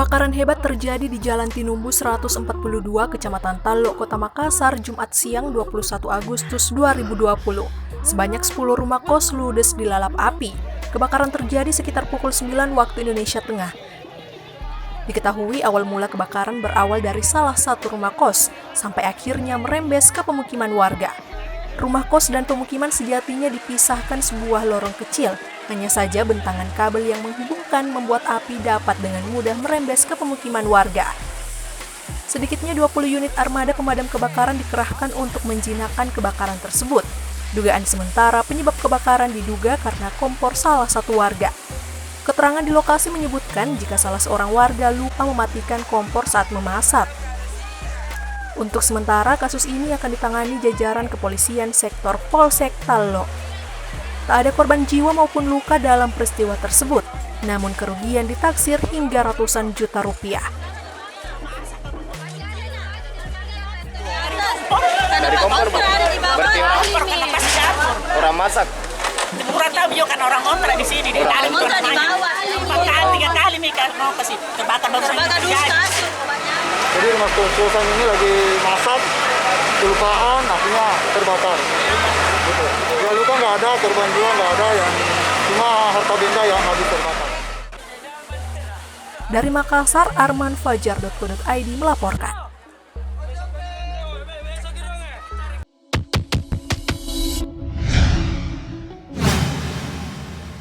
Kebakaran hebat terjadi di Jalan Tinumbu 142, Kecamatan Talok, Kota Makassar, Jumat siang 21 Agustus 2020. Sebanyak 10 rumah kos ludes dilalap api. Kebakaran terjadi sekitar pukul 9 waktu Indonesia Tengah. Diketahui awal mula kebakaran berawal dari salah satu rumah kos, sampai akhirnya merembes ke pemukiman warga. Rumah kos dan pemukiman sejatinya dipisahkan sebuah lorong kecil. Hanya saja bentangan kabel yang menghubungkan membuat api dapat dengan mudah merembes ke pemukiman warga. Sedikitnya 20 unit armada pemadam kebakaran dikerahkan untuk menjinakkan kebakaran tersebut. Dugaan sementara penyebab kebakaran diduga karena kompor salah satu warga. Keterangan di lokasi menyebutkan jika salah seorang warga lupa mematikan kompor saat memasak. Untuk sementara, kasus ini akan ditangani jajaran kepolisian sektor Polsek Talok. Tak ada korban jiwa maupun luka dalam peristiwa tersebut, namun kerugian ditaksir hingga ratusan juta rupiah. Dari kompor, berarti orang masak. Kurang tahu juga kan orang kontrak di sini. Di dalam kontrak di bawah. 3 kali nih kan mau kasih terbakar baru saja. Jadi rumah kos-kosan ini lagi masak, kelupaan, apinya terbakar. Gitu. Ya luka nggak ada, korban jiwa nggak ada, yang cuma harta benda yang habis terbakar. Dari Makassar, Arman Fajar.co.id melaporkan.